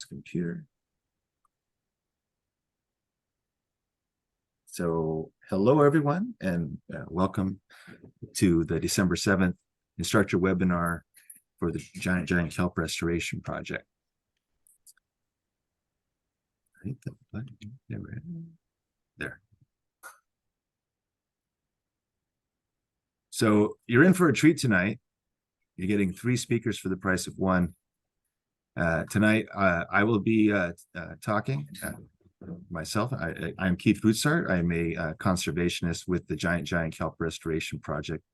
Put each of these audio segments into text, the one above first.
It's computer. So hello, everyone, and welcome to the December 7th Instructor webinar for the Giant Kelp Restoration Project. I hit the button. There. So you're in for a treat tonight. You're getting 3 speakers for the price of 1. Tonight, I will be talking myself. I'm Keith Boutsart. I'm a conservationist with the Giant Kelp Restoration Project.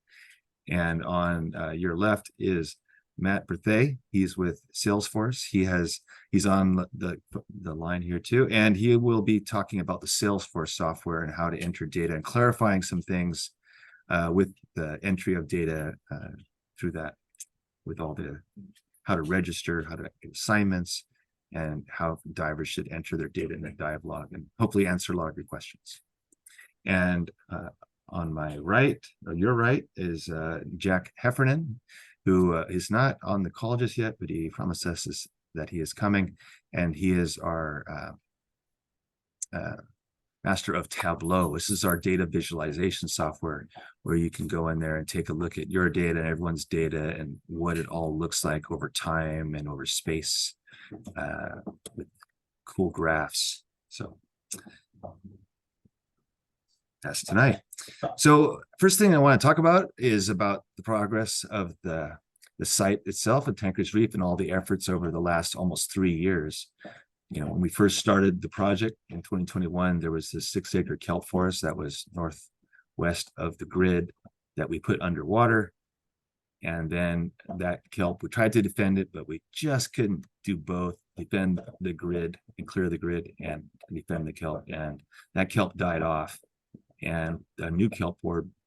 And on your left is Matt Berthay. He's with Salesforce. He's on the line here too, and he will be talking about the Salesforce software and how to enter data and clarifying some things with the entry of data through that, with all the how to register, how to get assignments, and how divers should enter their data in a dive log, and hopefully answer a lot of your questions. And on my right, or your right, is Jack Heffernan, who is not on the call just yet, but he promised us that he is coming, and he is our master of Tableau. This is our data visualization software where you can go in there and take a look at your data and everyone's data and what it all looks like over time and over space with cool graphs. So that's tonight. So first thing I want to talk about is about the progress of the site itself at Tankers Reef and all the efforts over the last almost 3 years. You know, when we first started the project in 2021, there was this 6-acre kelp forest that was northwest of the grid that we put underwater. And then that kelp, we tried to defend it, but we just couldn't do both, defend the grid and clear the grid and defend the kelp. And that kelp died off. And a new kelp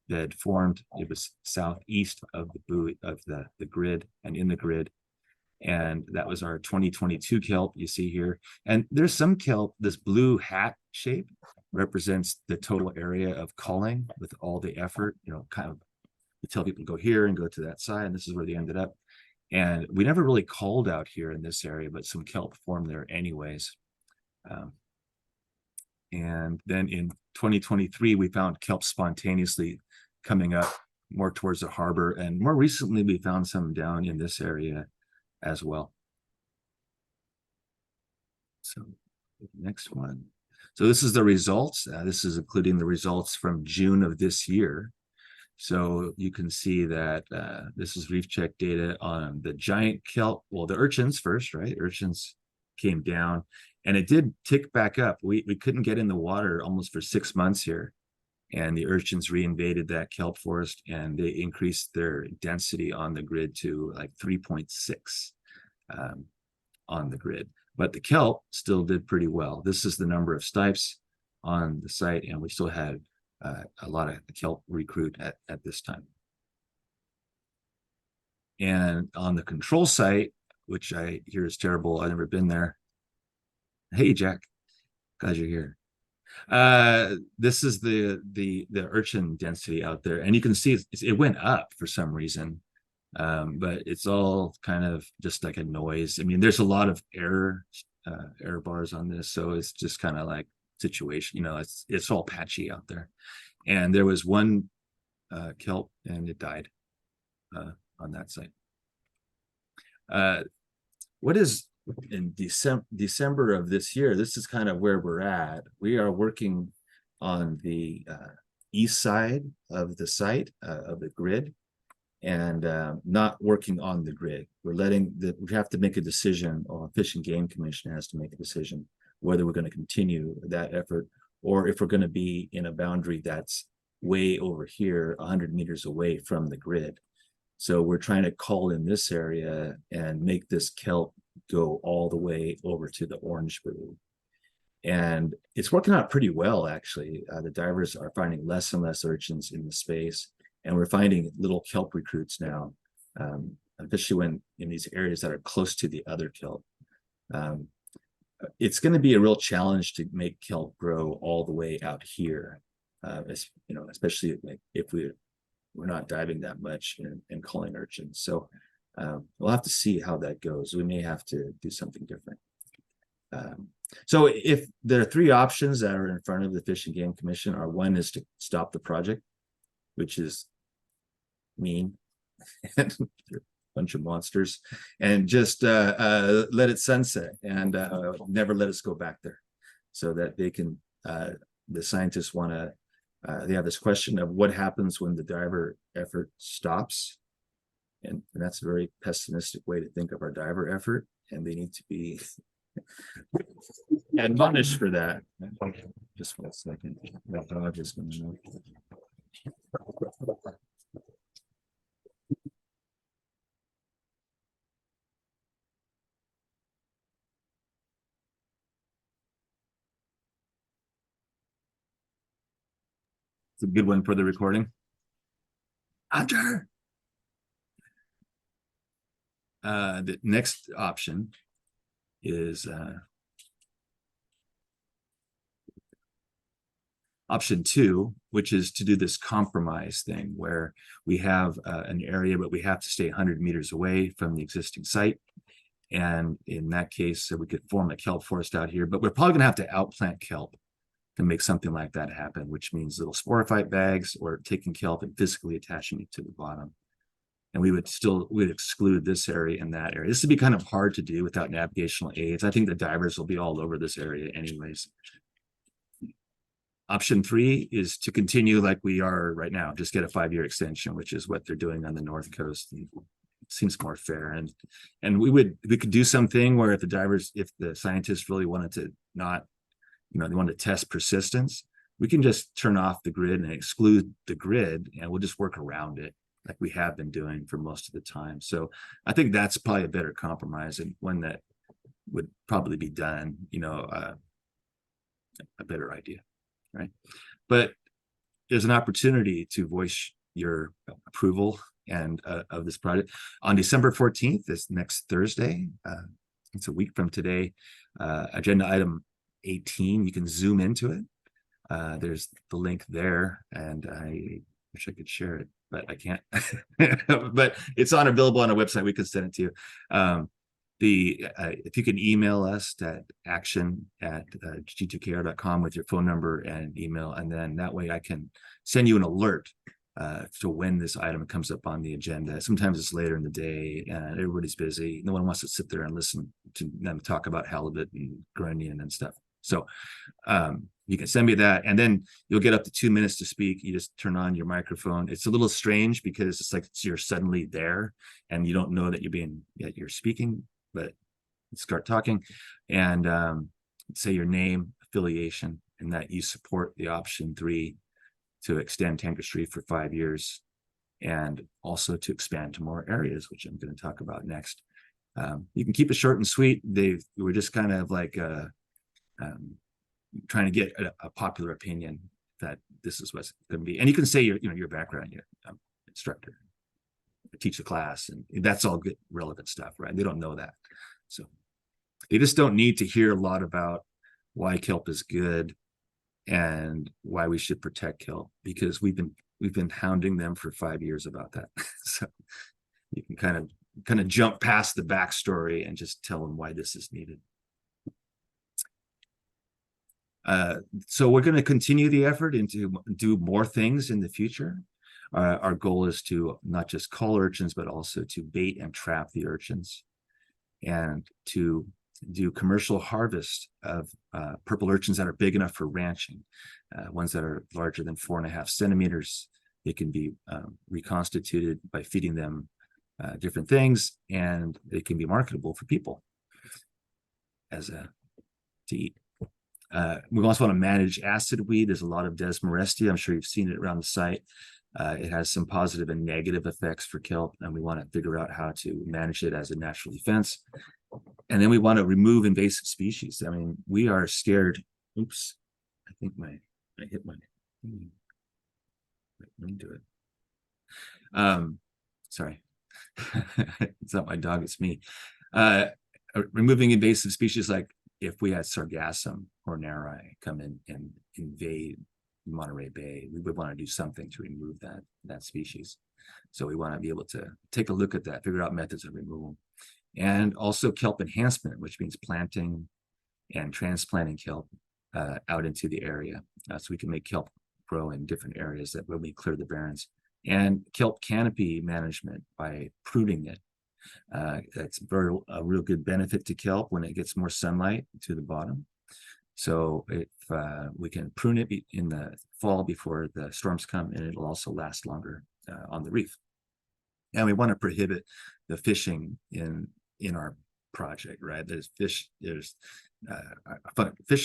bed formed. It was southeast of the buoy of the grid and in the grid. And that was our 2022 kelp you see here. And there's some kelp, this blue hat shape represents the total area of culling with all the effort, you know, kind of we tell people go here and go to that side, and this is where they ended up. And we never really culled out here in this area, but some kelp formed there anyways. And then in 2023, we found kelp spontaneously coming up more towards the harbor. And more recently, we found some down in this area as well. So next one. So this is the results. This is including the results from June of this year. So you can see that this is reef check data on the giant kelp. Well, the urchins first, right? Urchins came down and it did tick back up. We couldn't get in the water almost for 6 months here. And the urchins reinvaded that kelp forest and they increased their density on the grid to like 3.6 on the grid. But the kelp still did pretty well. This is the number of stipes on the site, and we still had a lot of kelp recruit at this time. And on the control site, which I hear is terrible, I've never been there. Hey, Jack, glad you're here. This is the urchin density out there, and you can see it went up for some reason, but it's all kind of just like a noise. I mean, there's a lot of error bars on this, so it's just kind of like situation, you know, it's all patchy out there. And there was one kelp and it died on that site. What is in December of this year, this is kind of where we're at. We are working on the east side of the site of the grid, and not working on the grid. We have to make a decision, or Fish and Game Commission has to make a decision whether we're going to continue that effort or if we're going to be in a boundary that's way over here, 100 meters away from the grid. So we're trying to call in this area and make this kelp go all the way over to the orange buoy. And it's working out pretty well, actually. The divers are finding less and less urchins in the space, and we're finding little kelp recruits now, especially when in these areas that are close to the other kelp. It's going to be a real challenge to make kelp grow all the way out here, you know, especially like if we're not diving that much and culling urchins. So we'll have to see how that goes. We may have to do something different. So if there are three options that are in front of the Fish and Game Commission, one is to stop the project, which is mean and a bunch of monsters, and just let it sunset and never let us go back there, so that they can, the scientists want to, they have this question of what happens when the diver effort stops. And that's a very pessimistic way to think of our diver effort, and they need to be admonished for that. Just 1 second. My dog is going to know. It's a good one for the recording. Hunter. The next option is option 2, which is to do this compromise thing where we have an area, but we have to stay 100 meters away from the existing site. And in that case, we could form a kelp forest out here, but we're probably gonna have to outplant kelp to make something like that happen, which means little sporophyte bags or taking kelp and physically attaching it to the bottom. And we'd exclude this area and that area. This would be kind of hard to do without navigational aids. I think the divers will be all over this area anyways. Option 3 is to continue like we are right now, just get a 5-year extension, which is what they're doing on the North Coast. And it seems more fair. And we could do something where if the scientists really wanted to not, they want to test persistence, we can just turn off the grid and exclude the grid, and we'll just work around it like we have been doing for most of the time. So I think that's probably a better compromise, and one that would probably be done, a better idea, right? But there's an opportunity to voice your approval and of this project on December 14th, this next Thursday. It's a week from today. Agenda item 18, you can zoom into it. There's the link there, and I wish I could share it, but I can't. But it's available on our website. We can send it to you. If you can email us at action@g2kr.com with your phone number and email, and then that way I can send you an alert to when this item comes up on the agenda. Sometimes it's later in the day and everybody's busy. No one wants to sit there and listen to them talk about halibut and grunion and stuff. So you can send me that, and then you'll get up to 2 minutes to speak. You just turn on your microphone. It's a little strange because it's like you're suddenly there and you don't know that you're speaking, but start talking and say your name, affiliation, and that you support the option 3 to extend Tanker's Reef for 5 years, and also to expand to more areas, which I'm going to talk about next. You can keep it short and sweet. We're just kind of like trying to get a popular opinion that this is what's going to be. And you can say your background, you're instructor, teach a class, and that's all good, relevant stuff, right? They don't know that. So they just don't need to hear a lot about why kelp is good and why we should protect kelp, because we've been hounding them for 5 years about that. So you can kind of jump past the backstory and just tell them why this is needed. So we're going to continue the effort and to do more things in the future. Our goal is to not just cull urchins, but also to bait and trap the urchins, and to do commercial harvest of purple urchins that are big enough for ranching. Ones that are larger than 4.5 centimeters, they can be reconstituted by feeding them different things, and they can be marketable for people to eat. We also want to manage acid weed. There's a lot of Desmorestia. I'm sure you've seen it around the site. It has some positive and negative effects for kelp, and we want to figure out how to manage it as a natural defense. And then we want to remove invasive species. I mean, we are scared. Oops, I think I hit my. Let me do it. Sorry, it's not my dog, it's me. Removing invasive species, like if we had Sargassum horneri come in and invade Monterey Bay, we would want to do something to remove that species. So we want to be able to take a look at that, figure out methods of removal. And also kelp enhancement, which means planting and transplanting kelp out into the area, so we can make kelp grow in different areas that when we clear the barrens. And kelp canopy management by pruning it. That's a real good benefit to kelp when it gets more sunlight to the bottom. So if we can prune it in the fall before the storms come, and it'll also last longer on the reef. And we want to prohibit the fishing in our project, right? Fish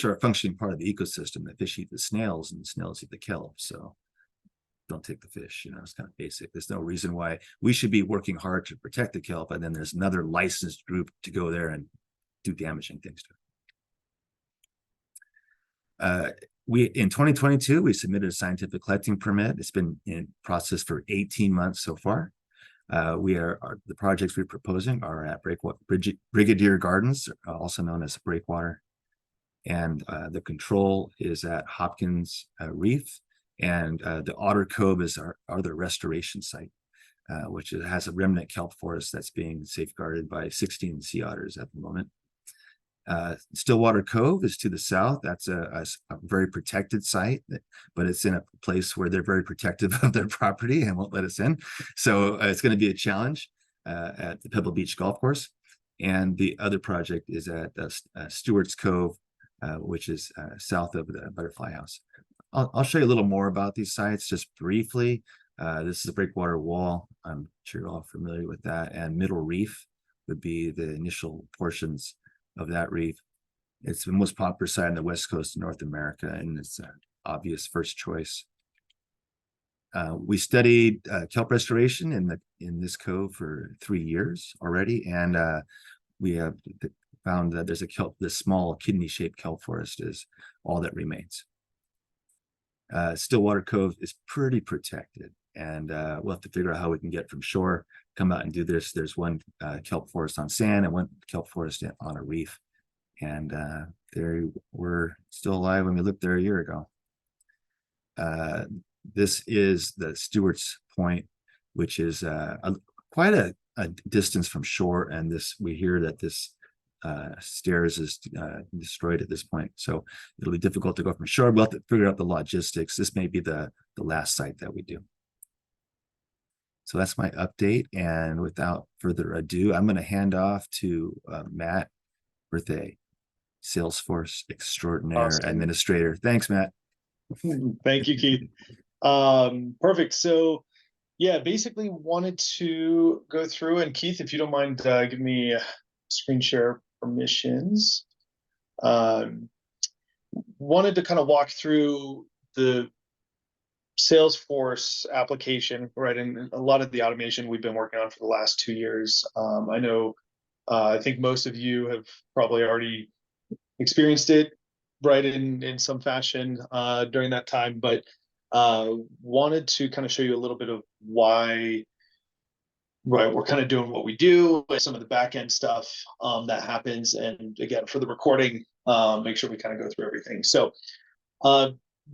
are a functioning part of the ecosystem. The fish eat the snails, and the snails eat the kelp. So don't take the fish. It's kind of basic. There's no reason why we should be working hard to protect the kelp, and then there's another licensed group to go there and do damaging things to it. In 2022, we submitted a scientific collecting permit. It's been in process for 18 months so far. The projects we're proposing are at Brigadier Gardens, also known as Breakwater, and the control is at Hopkins Reef, and the Otter Cove is our other restoration site, which has a remnant kelp forest that's being safeguarded by 16 sea otters at the moment. Stillwater Cove is to the south. That's a very protected site, but it's in a place where they're very protective of their property and won't let us in. So it's going to be a challenge at the Pebble Beach Golf Course. And the other project is at Stewart's Cove, which is south of the Butterfly House. I'll show you a little more about these sites just briefly. This is the Breakwater Wall. I'm sure you're all familiar with that. And Middle Reef would be the initial portions of that reef. It's the most popular site on the west coast of North America, and it's an obvious first choice. We studied kelp restoration in this cove for 3 years already, and we have found that there's this small kidney-shaped kelp forest is all that remains. Stillwater Cove is pretty protected, and we'll have to figure out how we can get from shore, come out and do this. There's one kelp forest on sand and one kelp forest on a reef, and they were still alive when we looked there a year ago. This is the Stewart's Point, which is quite a distance from shore, and we hear that this stairs is destroyed at this point, so it'll be difficult to go from shore. We'll have to figure out the logistics. This may be the last site that we do. So that's my update, and without further ado, I'm going to hand off to Matt Berthay, Salesforce Extraordinaire Awesome. Administrator. Thanks, Matt. Thank you, Keith. Perfect. So yeah, basically wanted to go through, and Keith, if you don't mind giving me screen share permissions, wanted to kind of walk through the Salesforce application, right? And a lot of the automation we've been working on for the last 2 years. I think most of you have probably already experienced it, right, in some fashion during that time, but wanted to kind of show you a little bit of why, right, we're kind of doing what we do, some of the back end stuff that happens, and again, for the recording, make sure we kind of go through everything. So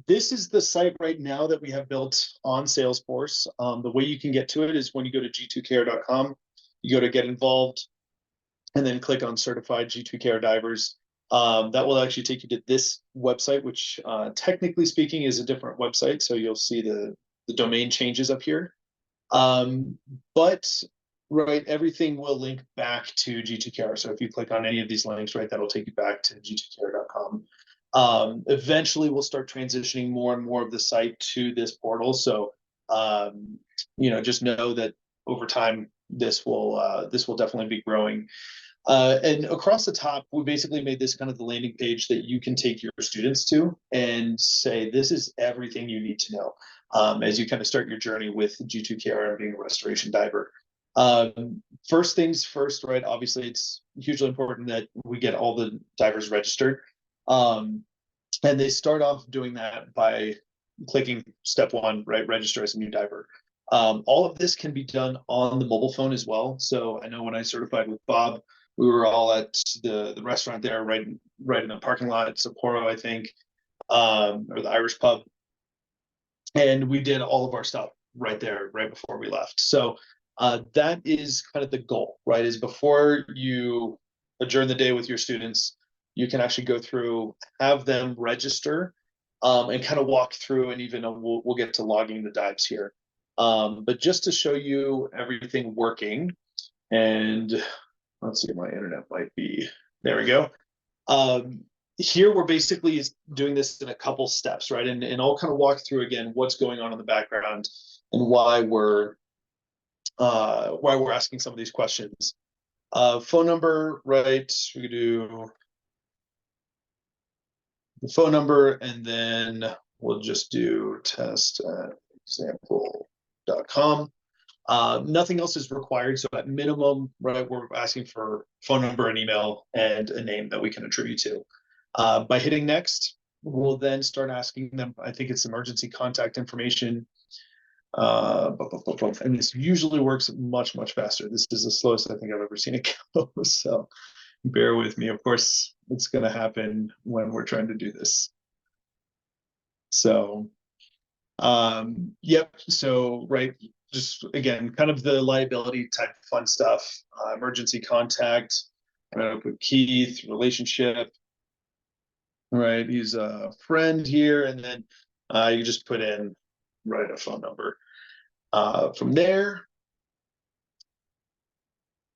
this is the site right now that we have built on Salesforce. The way you can get to it is when you go to G2KR.com, you go to get involved, and then click on certified G2KR divers. That will actually take you to this website, which technically speaking is a different website. So you'll see the domain changes up here. But right, everything will link back to G2KR. So if you click on any of these links, right, that'll take you back to G2KR.com. Eventually we'll start transitioning more and more of the site to this portal. So, just know that over time, this will definitely be growing. And across the top, we basically made this kind of the landing page that you can take your students to and say, this is everything you need to know as you kind of start your journey with G2KR and being a restoration diver. First things first, right? Obviously, it's hugely important that we get all the divers registered. And they start off doing that by clicking step 1, right? Register as a new diver. All of this can be done on the mobile phone as well. So I know when I certified with Bob, we were all at the restaurant there, right in the parking lot at Sapporo, I think, or the Irish pub. And we did all of our stuff right there, right before we left. So that is kind of the goal, right? Is before you adjourn the day with your students, you can actually go through, have them register, and kind of walk through, and even we'll get to logging the dives here. But just to show you everything working, and let's see, my internet might be, there we go. Here we're basically doing this in a couple steps, right? And I'll kind of walk through again what's going on in the background and why we're asking some of these questions. Phone number, right? We could do the phone number, and then we'll just do test@example.com. Nothing else is required. So at minimum, right, we're asking for phone number and email and a name that we can attribute to. By hitting next, we'll then start asking them, I think it's emergency contact information. And this usually works much, much faster. This is the slowest I think I've ever seen it go. So bear with me. Of course, it's going to happen when we're trying to do this. So, yep. So, right. Just again, kind of the liability type fun stuff, emergency contact, with Keith, relationship, right? He's a friend here, and then you just put in, right, a phone number. From there,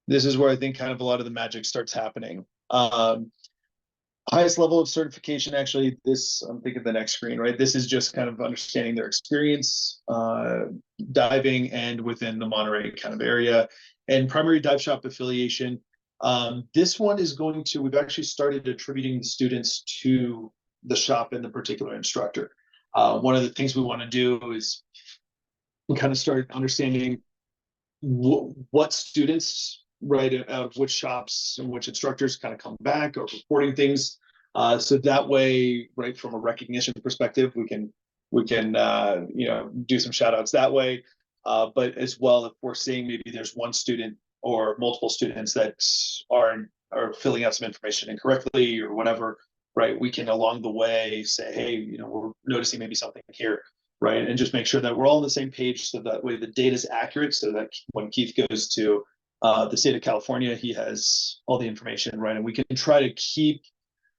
this is where I think kind of a lot of the magic starts happening. Highest level of certification, actually, this, I'm thinking the next screen, right? This is just kind of understanding their experience diving and within the Monterey kind of area, and primary dive shop affiliation. This one is going to, we've actually started attributing the students to the shop and the particular instructor. One of the things we want to do is we kind of start understanding what students, right, out of which shops and which instructors kind of come back or reporting things. So that way, right, from a recognition perspective, we can do some shout outs that way. But as well, if we're seeing maybe there's one student or multiple students that are filling out some information incorrectly or whatever, right, we can along the way say, hey, we're noticing maybe something here, right, and just make sure that we're all on the same page, so that way the data is accurate, so that when Keith goes to the state of California, he has all the information, right, and we can try to keep.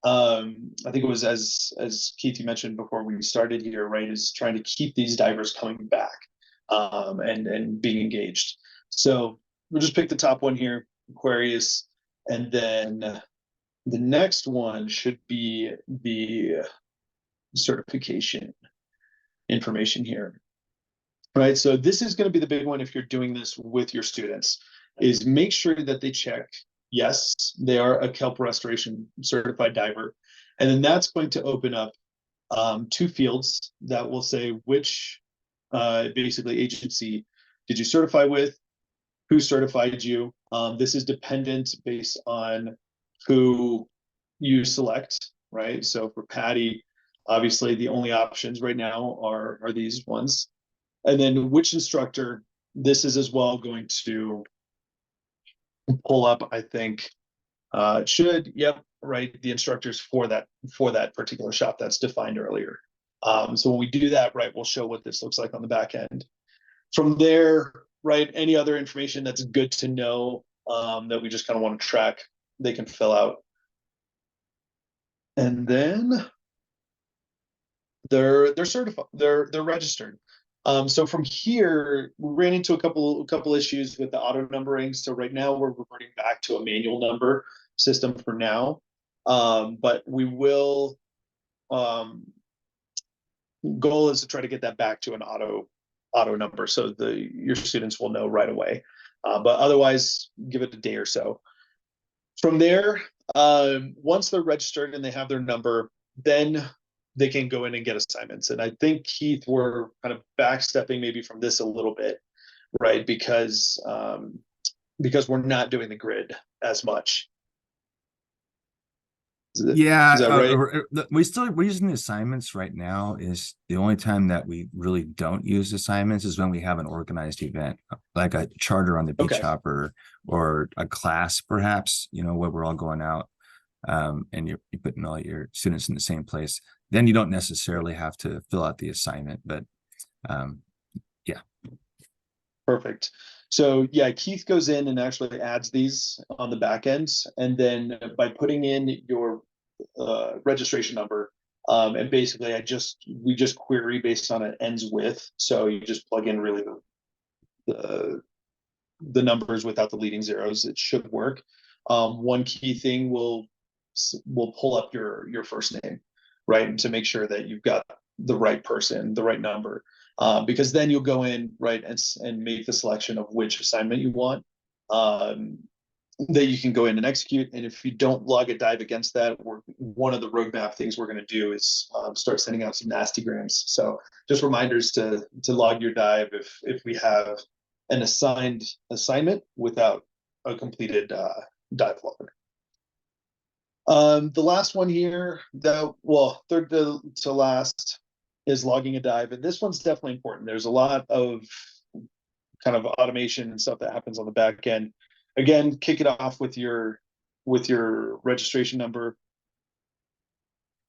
I think it was as Keith, you mentioned before we started here, right, is trying to keep these divers coming back and being engaged. So we'll just pick the top one here, Aquarius, and then the next one should be the certification information here, right? So this is going to be the big one if you're doing this with your students, is make sure that they check, yes, they are a kelp restoration certified diver. And then that's going to open up two fields that will say which basically agency did you certify with, who certified you. This is dependent based on who you select, right? So for Patty, obviously the only options right now are these ones. And then which instructor, this is as well going to pull up, I think, it should, yep, right, the instructors for that particular shop that's defined earlier. So when we do that, right, we'll show what this looks like on the back end. From there, right, any other information that's good to know that we just kind of want to track, they can fill out. And then they're certified, they're registered. So from here, we ran into a couple issues with the auto numbering. So right now we're reverting back to a manual number system for now. But we will, goal is to try to get that back to an auto number, so your students will know right away. But otherwise, give it a day or so. From there, once they're registered and they have their number, then they can go in and get assignments. And I think, Keith, we're kind of backstepping maybe from this a little bit, right? Because we're not doing the grid as much. Yeah, is that right? we're using the assignments right now. Is the only time that we really don't use assignments is when we have an organized event, like a charter on the beach hopper or a class, perhaps, where we're all going out, and you're putting all your students in the same place. Then you don't necessarily have to fill out the assignment, but yeah. Perfect. So yeah, Keith goes in and actually adds these on the back end, and then by putting in registration number. And basically we just query based on it ends with, so you just plug in really the numbers without the leading zeros. It should work. One key thing will pull up your first name, right, to make sure that you've got the right person, the right number, because then you'll go in, right, and make the selection of which assignment you want, that you can go in and execute. And if you don't log a dive against that, one of the roadmap things we're going to do is start sending out some nasty grams. So just reminders to log your dive if we have an assigned assignment without a completed dive log. The last one here, third to last, is logging a dive, and this one's definitely important. There's a lot of kind of automation and stuff that happens on the back end. Again, kick it off with your registration number.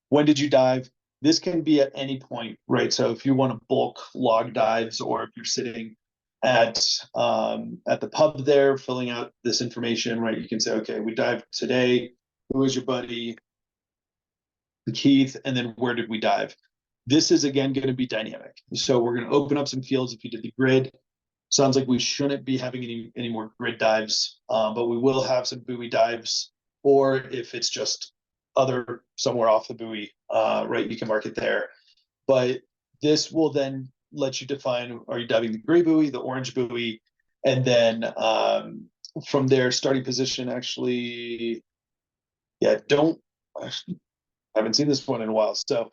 When did you dive? This can be at any point, right? So if you want to bulk log dives, or if you're sitting at the pub there filling out this information, right, you can say, okay, we dived today. Who was your buddy? Keith, and then where did we dive? This is again going to be dynamic. So we're going to open up some fields. If you did the grid, sounds like we shouldn't be having any more grid dives, but we will have some buoy dives, or if it's just other somewhere off the buoy, right, you can mark it there. But this will then let you define, are you diving the gray buoy, the orange buoy, and then from there, starting position, actually, yeah, I haven't seen this one in a while. So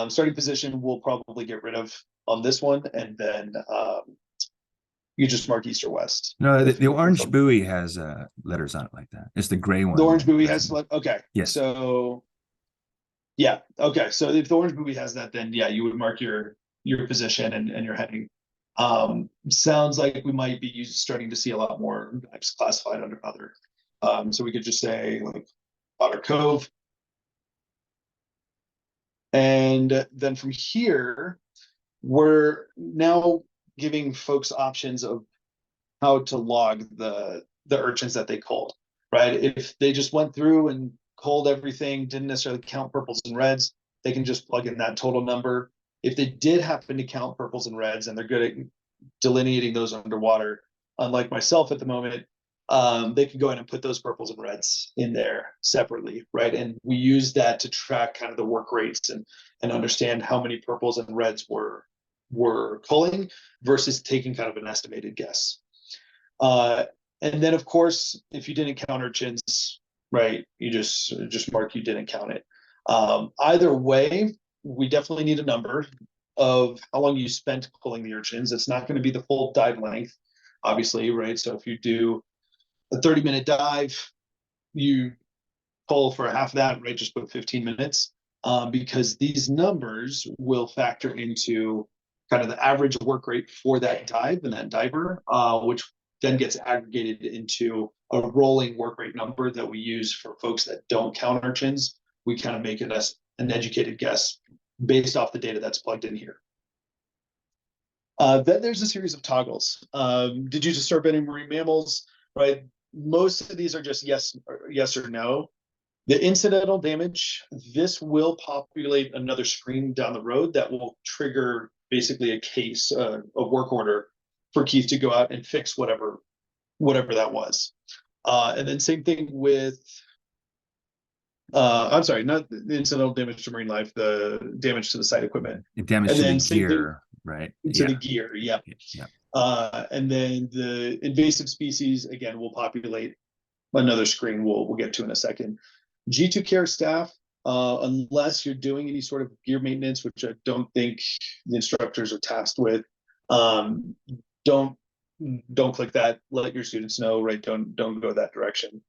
starting position we'll probably get rid of on this one, and then you just mark east or west. No, the orange buoy has letters on it like that. It's the gray one. The orange buoy has, okay. Yes. So yeah, okay. So if the orange buoy has that, then yeah, you would mark your position and your heading. Sounds like we might be starting to see a lot more dives classified under other. So we could just say like Otter Cove. And then from here, we're now giving folks options of how to log the urchins that they culled, right? If they just went through and culled everything, didn't necessarily count purples and reds, they can just plug in that total number. If they did happen to count purples and reds and they're good at delineating those underwater, unlike myself at the moment, they can go in and put those purples and reds in there separately, right? And we use that to track kind of the work rates and understand how many purples and reds we're culling versus taking kind of an estimated guess. And then of course, if you didn't count urchins, right, you just mark you didn't count it. Either way, we definitely need a number of how long you spent culling the urchins. It's not going to be the full dive length, obviously, right? So if you do a 30-minute dive, you pull for half of that, right? Just put 15 minutes, because these numbers will factor into kind of the average work rate for that dive and that diver, which then gets aggregated into a rolling work rate number that we use for folks that don't count urchins. We kind of make it an educated guess based off the data that's plugged in here. Then there's a series of toggles. Did you disturb any marine mammals? Right. Most of these are just yes or no. The incidental damage, this will populate another screen down the road that will trigger basically a case, a work order for Keith to go out and fix whatever that was. And then same thing with, I'm sorry, not the incidental damage to marine life, the damage to the site equipment. Damage to the gear, right? To the gear, yeah. And then the invasive species, again, will populate another screen we'll get to in a second. G2KR staff, unless you're doing any sort of gear maintenance, which I don't think the instructors are tasked with, don't click that. Let your students know, right? Don't go that direction.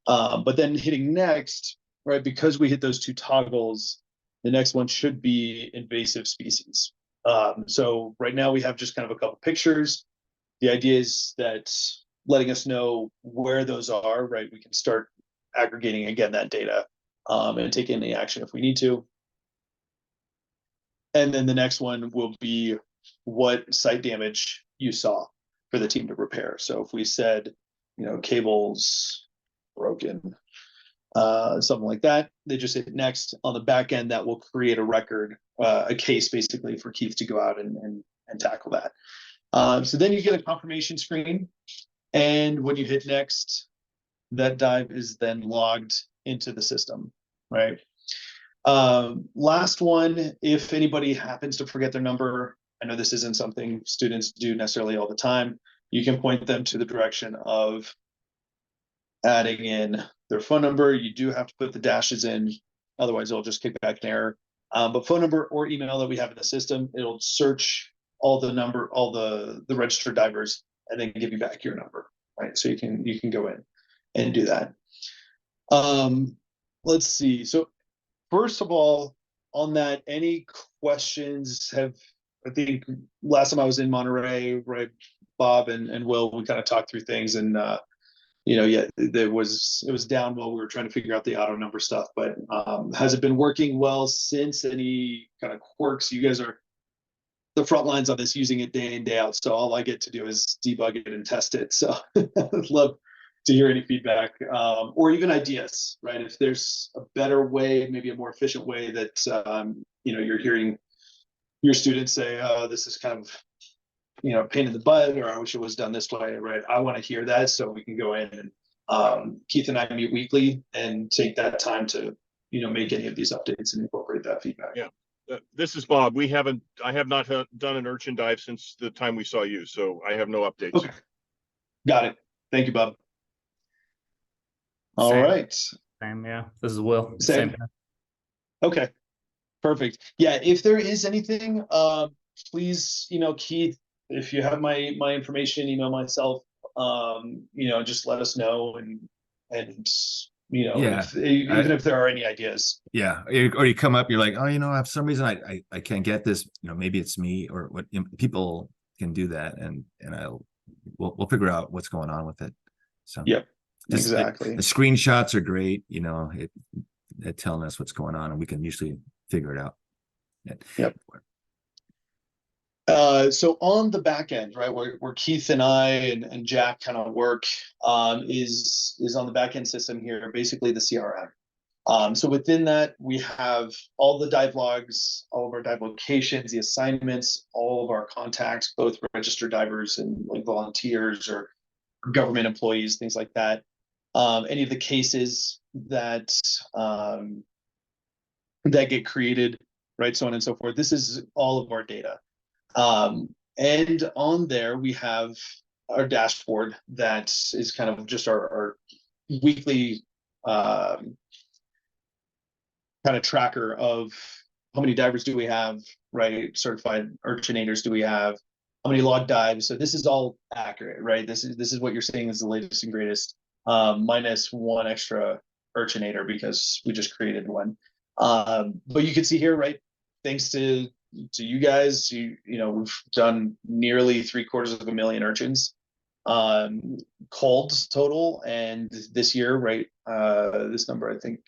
But then hitting next, right? Because we hit those two toggles, the next one should be invasive species. So right now we have just kind of a couple pictures. The idea is that letting us know where those are, right? We can start aggregating again that data and take any action if we need to. And then the next one will be what site damage you saw for the team to repair. So if we said, cables broken, something like that. They just hit next. On the back end, that will create a record, a case basically for Keith to go out and tackle that. So then you get a confirmation screen, and when you hit next, that dive is then logged into the system, right? Last one, if anybody happens to forget their number, I know this isn't something students do necessarily all the time, you can point them to the direction of adding in their phone number. You do have to put the dashes in, otherwise it'll just kick back an error. But phone number or email that we have in the system, it'll search all the registered divers and then give you back your number, right? So you can go in and do that. Let's see. So first of all, on that, any questions? I think last time I was in Monterey, right, Bob and Will, we kind of talked through things, and it was down while we were trying to figure out the auto number stuff, but has it been working well since? Any kind of quirks? You guys are the front lines on this, using it day in, day out, so all I get to do is debug it and test it. So I'd love to hear any feedback, or even ideas, right? If there's a better way, maybe a more efficient way that you're hearing your students say, oh, this is kind of pain in the butt, or I wish it was done this way, right? I want to hear that, so we can go in and Keith and I meet weekly and take that time to make any of these updates and incorporate that feedback. Yeah. This is Bob. I have not done an urchin dive since the time we saw you, so I have no updates. Okay, got it. Thank you, Bob. All right. Same, yeah. This is Will. Same. Okay, perfect. Yeah, if there is anything, please, Keith, if you have my information, email myself. Just let us know, and Yeah. even if there are any ideas. Yeah, or you come up, you're like, oh, for some reason I can't get this. Maybe it's me, or what. People can do that, and we'll figure out what's going on with it. So yep, exactly. The screenshots are great. It telling us what's going on, and we can usually figure it out. Yep. So on the back end, right, where Keith and I and Jack kind of work, is on the back end system here, basically the CRM. So within that, we have all the dive logs, all of our dive locations, the assignments, all of our contacts, both registered divers and like volunteers or government employees, things like that. Any of the cases that get created, right, so on and so forth. This is all of our data. And on there, we have our dashboard that is kind of just our weekly kind of tracker of how many divers do we have, right? Certified urchinators do we have? How many log dives? So this is all accurate, right? This is what you're saying is the latest and greatest, minus one extra urchinator because we just created one. But you can see here, right? Thanks to you guys, we've done nearly 750,000 urchins, culled total, and this year, right? This number, I think,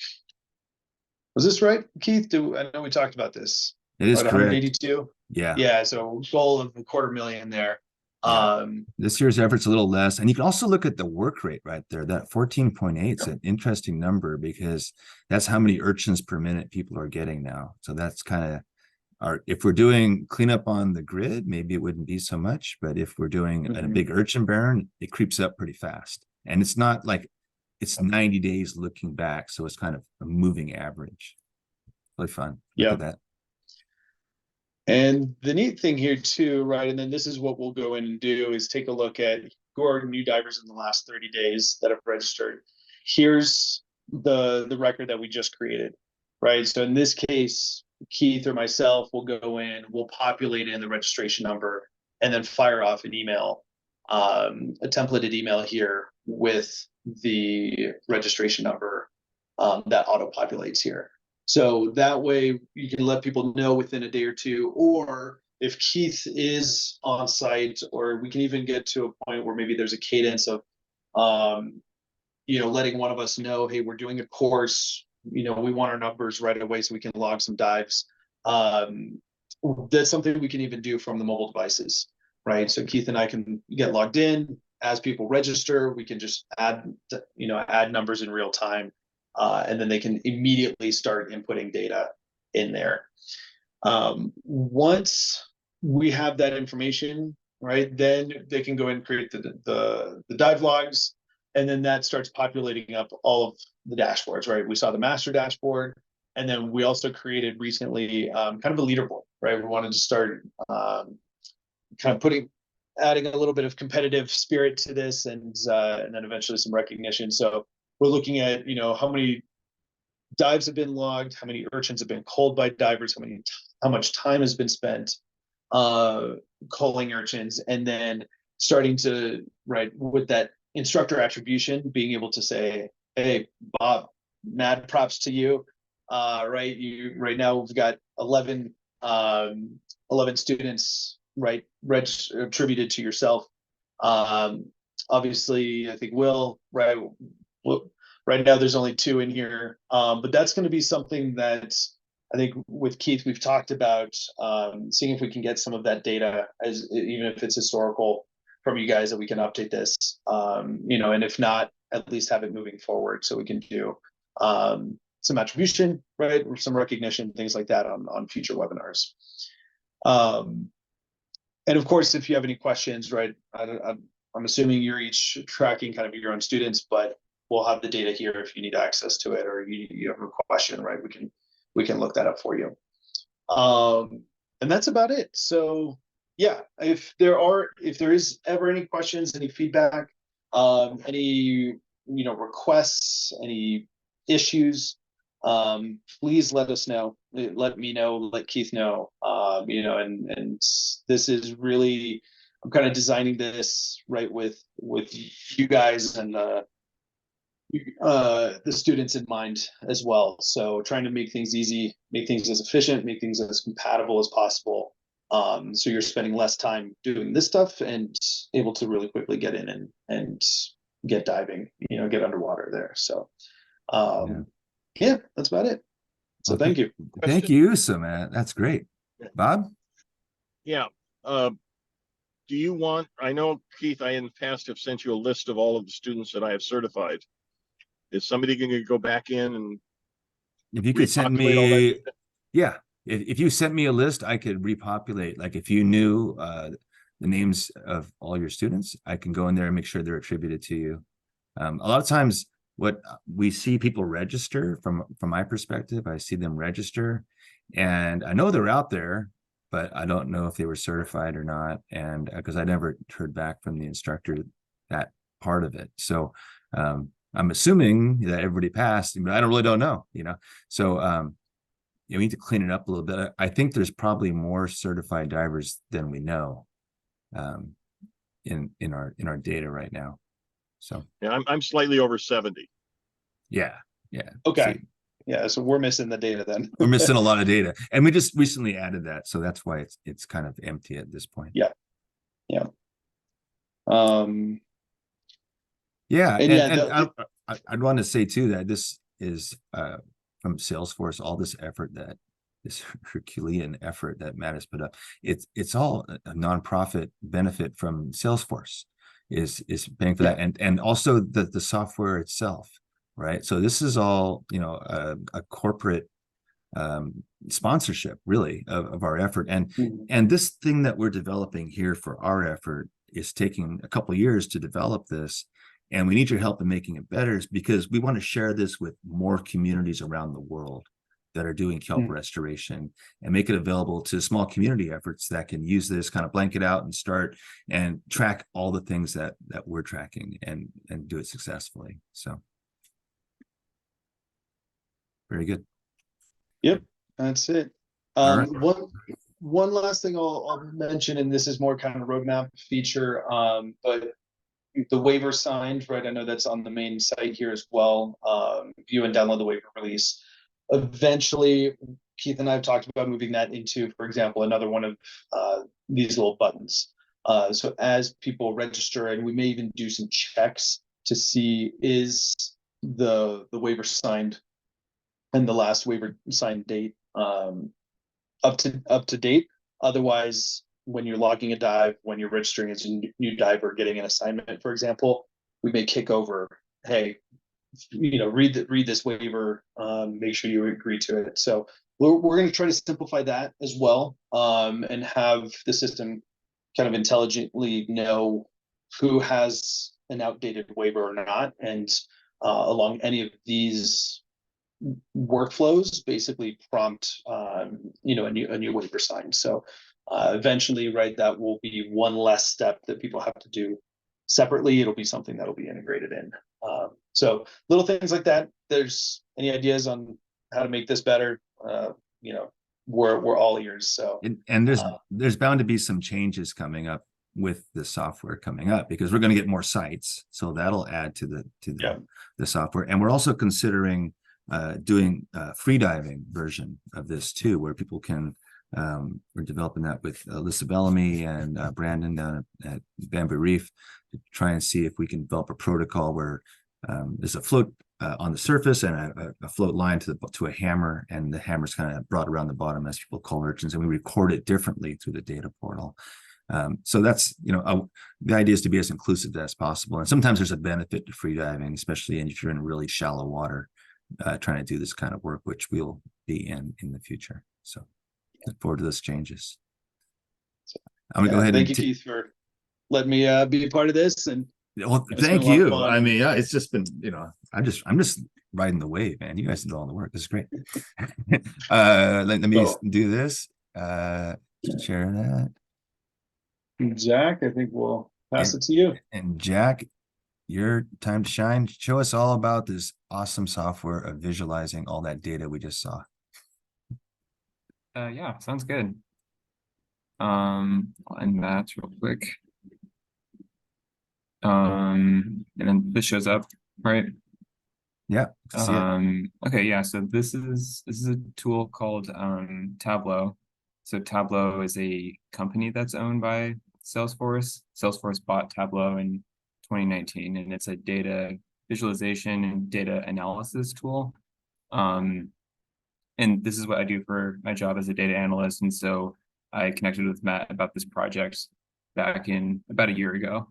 was this right, Keith? I know we talked about this. It is right, correct. 182. Yeah. Yeah. So goal of 250,000 there. Yeah. This year's effort's a little less, and you can also look at the work rate right there. That 14.8 is an interesting number because that's how many urchins per minute people are getting now. So that's kind of if we're doing cleanup on the grid, maybe it wouldn't be so much, but if we're doing a big urchin barren, it creeps up pretty fast. And it's not like it's 90 days looking back, so it's kind of a moving average. Really fun. Yeah. That. And the neat thing here too, right, and then this is what we'll go in and do, is take a look at who are new divers in the last 30 days that have registered. Here's the record that we just created, right? So in this case, Keith or myself will go in, we'll populate in the registration number, and then fire off an email, a templated email here with the registration number that auto populates here. So that way you can let people know within a day or two, or if Keith is on site, or we can even get to a point where maybe there's a cadence of, letting one of us know, hey, we're doing a course, we want our numbers right away so we can log some dives. That's something we can even do from the mobile devices, right? So Keith and I can get logged in. As people register, we can just add numbers in real time. and then they can immediately start inputting data in there. Once we have that information, right, then they can go and create the dive logs, and then that starts populating up all of the dashboards, right? We saw the master dashboard, and then we also created recently kind of a leaderboard, right? We wanted to start kind of adding a little bit of competitive spirit to this, and then eventually some recognition. So we're looking at, how many dives have been logged, how many urchins have been culled by divers, how much time has been spent culling urchins, and then starting to, right, with that instructor attribution, being able to say, hey, Bob, mad props to you. Right now we've got 11 students, right, attributed to yourself. Obviously, I think Will, right, right now there's only 2 in here, but that's going to be something that I think with Keith we've talked about, seeing if we can get some of that data, as even if it's historical, from you guys, that we can update this, and if not, at least have it moving forward, so we can do some attribution, right, or some recognition, things like that on future webinars. And of course, if you have any questions, right, I'm assuming you're each tracking kind of your own students, but we'll have the data here if you need access to it, or you have a question, right? We can look that up for you. And that's about it. So yeah, if there is ever any questions, any feedback, any requests, any issues, please let us know. Let me know, let Keith know. And this is really, I'm kind of designing this right with you guys and the students in mind as well. So trying to make things easy, make things as efficient, make things as compatible as possible. So you're spending less time doing this stuff and able to really quickly get in and get diving, get underwater there. So yeah, that's about it. So thank you. Thank you, so man, that's great. Bob? Yeah. Do you want, I know, Keith, I in the past have sent you a list of all of the students that I have certified. Is somebody going to go back in and if you could send repopulate all that me, data? yeah, if you sent me a list, I could repopulate. Like if you knew the names of all your students, I can go in there and make sure they're attributed to you. A lot of times what we see people register, from my perspective, I see them register and I know they're out there, but I don't know if they were certified or not. And because I never heard back from the instructor that part of it. So I'm assuming that everybody passed, but I really don't know, So we need to clean it up a little bit. I think there's probably more certified divers than we know in our data right now. So Yeah, I'm slightly over 70. yeah. Okay. So yeah, so we're missing the data then. we're missing a lot of data, and we just recently added that, so that's why it's kind of empty at this point. Yeah. And yeah, I'd want to say too that this is from Salesforce, all this effort, that this Herculean effort that Matt has put up, it's all a nonprofit benefit from Salesforce is paying for that, and also the software itself, right? So this is all a corporate sponsorship really of our effort, and this thing that we're developing here for our effort is taking a couple of years to develop this, and we need your help in making it better, because we want to share this with more communities around the world that are doing kelp restoration, and make it available to small community efforts that can use this, kind of blanket out and start and track all the things that we're tracking and do it successfully. So very good. Yep, that's it. All right. One last thing I'll mention, and this is more kind of roadmap feature, but the waiver signed, right? I know that's on the main site here as well. View and download the waiver release. Eventually, Keith and I have talked about moving that into, for example, another one of these little buttons. So as people register, and we may even do some checks to see, is the waiver signed and the last waiver signed date up to date. Otherwise, when you're logging a dive, when you're registering as a new diver, getting an assignment, for example, we may kick over, hey, read this waiver, make sure you agree to it. So we're going to try to simplify that as well, and have the system kind of intelligently know who has an outdated waiver or not, and along any of these workflows, basically prompt a new waiver sign. So eventually, right, that will be one less step that people have to do separately. It'll be something that'll be integrated in. So little things like that. There's any ideas on how to make this better? We're all ears. So And there's bound to be some changes coming up with the software coming up, because we're going to get more sites, so that'll add to the software. And we're also considering doing a free diving version of this too, where people can we're developing that with Alyssa Bellamy and Brandon down at Bamboo Reef, to try and see if we can develop a protocol where there's a float on the surface and a float line to a hammer, and the hammer's kind of brought around the bottom as people call urchins, and we record it differently through the data portal. So that's, the idea is to be as inclusive as possible. And sometimes there's a benefit to free diving, especially if you're in really shallow water, trying to do this kind of work, which we'll be in the future. So look forward to those changes. I'm gonna go ahead. Thank you, Keith, for letting me be a part of this. And well, thank you. I mean, yeah, it's just been, I'm just riding the wave, man. You guys did all the work. This is great. Let me do this. Share that. Jack, I think we'll pass it to you. And Jack, your time to shine. Show us all about this awesome software of visualizing all that data we just saw. Yeah, sounds good. I'll end that real quick. And then this shows up, right? Yeah. Okay, yeah, so this is a tool called Tableau. So Tableau is a company that's owned by Salesforce. Salesforce bought Tableau in 2019, and it's a data visualization and data analysis tool. And this is what I do for my job as a data analyst. And so I connected with Matt about this project back in about a year ago.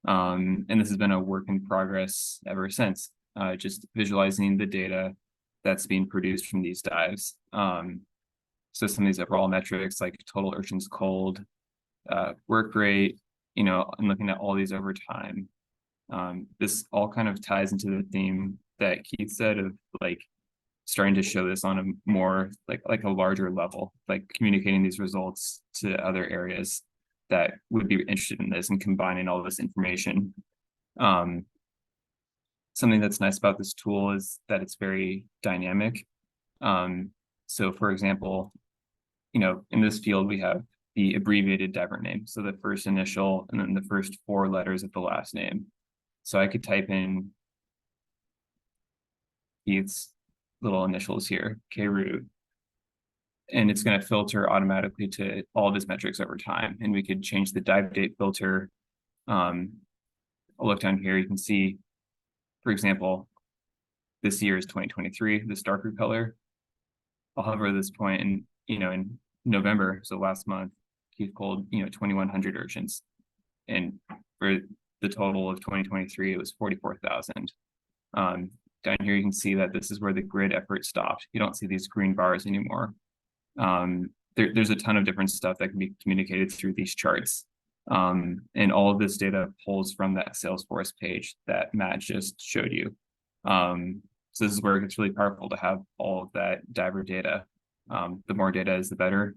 And this has been a work in progress ever since, just visualizing the data that's being produced from these dives. So some of these overall metrics like total urchins culled, work rate, and looking at all these over time. This all kind of ties into the theme that Keith said of like starting to show this on a more like a larger level, like communicating these results to other areas that would be interested in this and combining all this information. Something that's nice about this tool is that it's very dynamic. So for example, in this field, we have the abbreviated diver name. So the first initial and then the first 4 letters of the last name. So I could type in Keith's little initials here, K root, and it's going to filter automatically to all of his metrics over time. And we could change the dive date filter. I'll look down here. You can see, for example, this year is 2023, this dark blue color. I'll hover this point and, in November, so last month, Keith culled, 2,100 urchins. And for the total of 2023, it was 44,000. Down here, you can see that this is where the grid effort stopped. You don't see these green bars anymore. There's a ton of different stuff that can be communicated through these charts. And all of this data pulls from that Salesforce page that Matt just showed you. So this is where it gets really powerful to have all of that diver data. The more data is the better.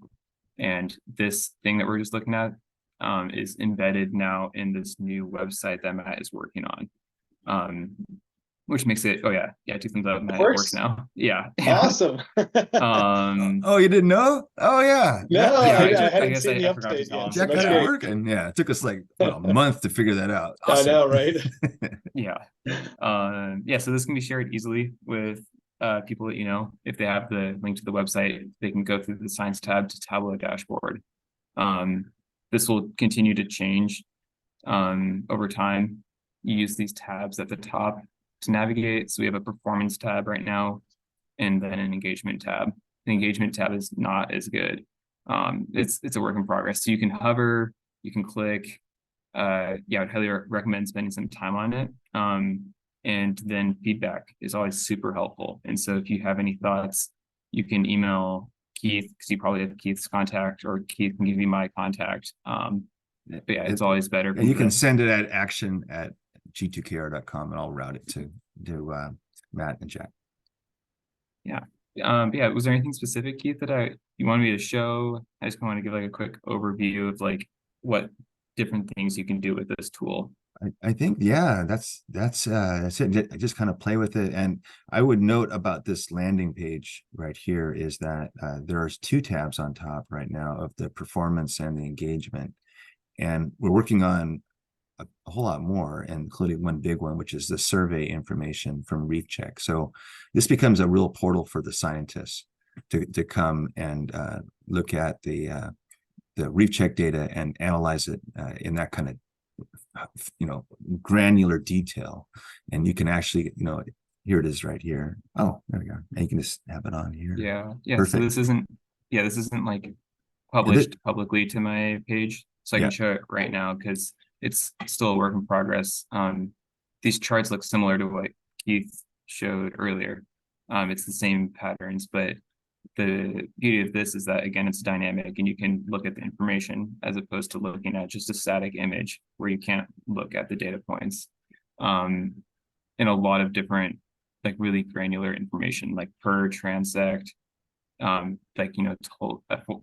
And this thing that we're just looking at is embedded now in this new website that Matt is working on. Which makes it, 2 thumbs up, Matt, it works now. Yeah. Awesome. Oh, you didn't know? Oh yeah. No, I hadn't seen the update yet. Jack got it working. Yeah, it took us like a month to figure that out. Awesome. I know, right? Yeah. So this can be shared easily with people that if they have the link to the website, they can go through the Science tab to Tableau dashboard. This will continue to change over time. You use these tabs at the top to navigate. So we have a performance tab right now, and then an engagement tab. The engagement tab is not as good. It's a work in progress. So you can hover, you can click. I would highly recommend spending some time on it. And then feedback is always super helpful. And so if you have any thoughts, you can email Keith, because you probably have Keith's contact, or Keith can give you my contact. But yeah, it's always better. And you can send it at action@g2kr.com, and I'll route it to Matt and Jack. Yeah. Yeah, was there anything specific, Keith, that you wanted me to show? I just want to give like a quick overview of like what different things you can do with this tool. I think, yeah, that's it. Just kind of play with it. And I would note about this landing page right here is that there's 2 tabs on top right now of the performance and the engagement. And we're working on a whole lot more, including one big one, which is the survey information from Reef Check. So this becomes a real portal for the scientists to come and look at the Reef Check data and analyze it in that kind of granular detail. And you can actually, here it is right here. Oh, there we go. And you can just have it on here. Yeah. Perfect. So this isn't like published publicly to my page, so I can show it right now because it's still a work in progress. These charts look similar to what Keith showed earlier. It's the same patterns, but the beauty of this is that, again, it's dynamic and you can look at the information as opposed to looking at just a static image where you can't look at the data points. And a lot of different, like really granular information, like per transect, like,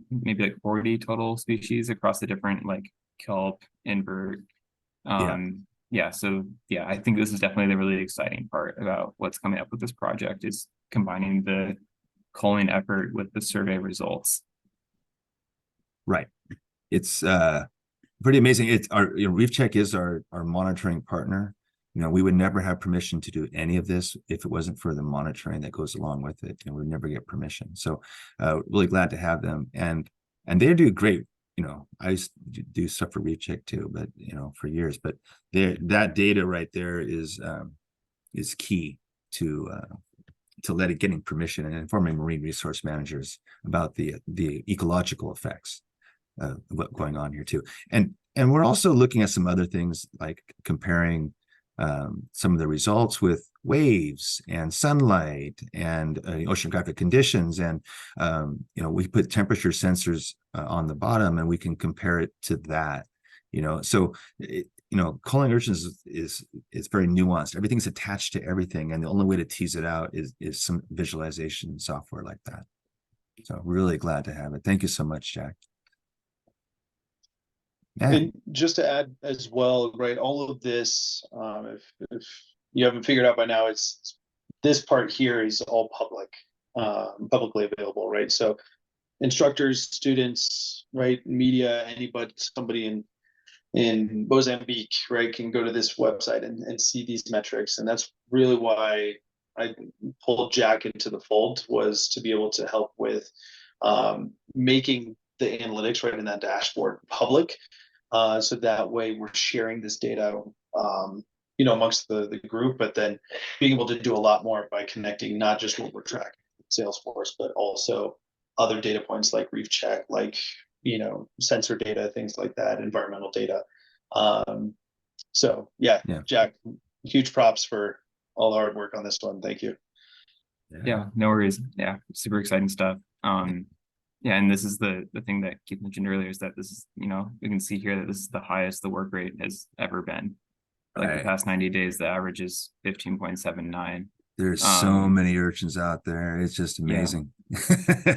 maybe like 40 total species across the different like kelp, invert. So I think this is definitely the really exciting part about what's coming up with this project, is combining the culling effort with the survey results. Right. It's pretty amazing. It's our Reef Check is our monitoring partner. We would never have permission to do any of this if it wasn't for the monitoring that goes along with it, and we'd never get permission. So really glad to have them, and they do great. I used to do stuff for Reef Check too, but for years. But that data right there is key to getting permission and informing marine resource managers about the ecological effects of what's going on here too. And we're also looking at some other things, like comparing some of the results with waves and sunlight and oceanographic conditions. And we put temperature sensors on the bottom, and we can compare it to that. So culling urchins is very nuanced. Everything's attached to everything, and the only way to tease it out is some visualization software like that. So really glad to have it. Thank you so much, Jack. Yeah. And just to add as well, right, all of this, if you haven't figured out by now, it's this part here is all publicly available, right? So instructors, students, right, media, somebody in Mozambique, right, can go to this website and see these metrics. And that's really why I pulled Jack into the fold, was to be able to help with making the analytics right in that dashboard public. So that way we're sharing this data, amongst the group, but then being able to do a lot more by connecting not just what we're tracking with Salesforce, but also other data points like Reef Check, like, sensor data, things like that, environmental data. Jack, huge props for all the hard work on this one. Thank you. Yeah, no worries. Yeah, super exciting stuff. And this is the thing that Keith mentioned earlier, is that this is, we can see here that this is the highest the work rate has ever been. Like the past 90 days, the average is 15.79. There's so many urchins out there. It's just amazing.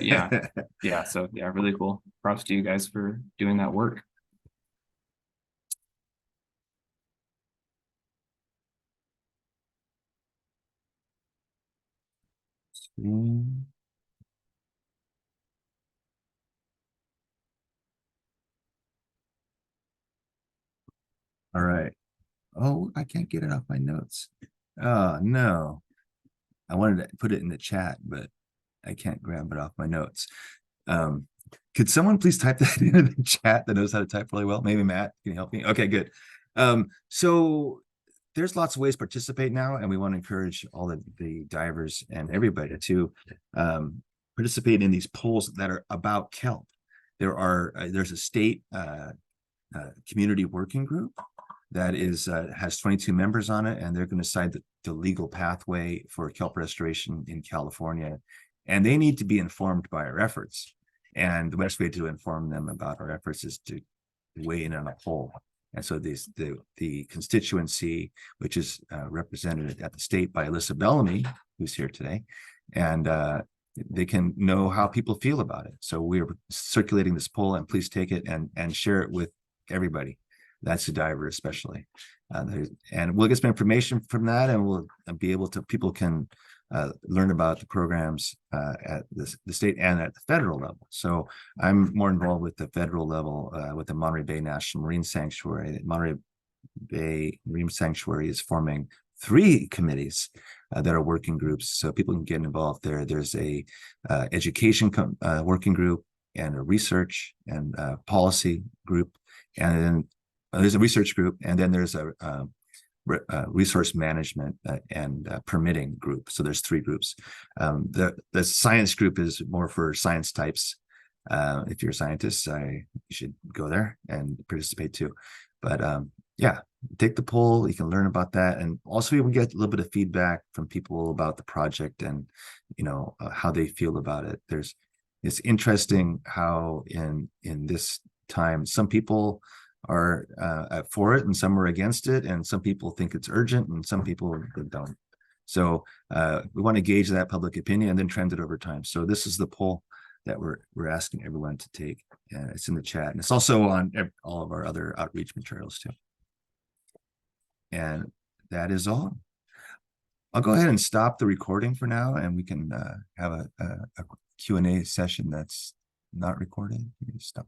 Yeah. So really cool. Props to you guys for doing that work. All right. Oh, I can't get it off my notes. Oh, no. I wanted to put it in the chat, but I can't grab it off my notes. Could someone please type that into the chat that knows how to type really well? Maybe Matt, can you help me? Okay, good. So there's lots of ways to participate now, and we want to encourage all the divers and everybody to participate in these polls that are about kelp. There's a state community working group that is has 22 members on it, and they're going to decide the legal pathway for kelp restoration in California. And they need to be informed by our efforts. And the best way to inform them about our efforts is to weigh in on a poll. And so the constituency, which is represented at the state by Alyssa Bellamy, who's here today, and they can know how people feel about it. So we're circulating this poll, and please take it and share it with everybody. That's a diver especially. And we'll get some information from that, and we'll be able to, people can learn about the programs at the state and at the federal level. So I'm more involved with the federal level with the Monterey Bay National Marine Sanctuary. Monterey Bay Marine Sanctuary is forming 3 committees that are working groups, so people can get involved there. There's a education working group, and a research and policy group, and then there's a research group, and then there's a resource management and permitting group. So there's 3 groups. The science group is more for science types. If you're a scientist, you should go there and participate too. But yeah, take the poll. You can learn about that, and also you will get a little bit of feedback from people about the project and how they feel about it. It's interesting how in this time some people are for it and some are against it, and some people think it's urgent and some people don't. So we want to gauge that public opinion and then trend it over time. So this is the poll that we're asking everyone to take. It's in the chat, and it's also on all of our other outreach materials too. And that is all. I'll go ahead and stop the recording for now, and we can have a Q&A session that's not recorded. Stop.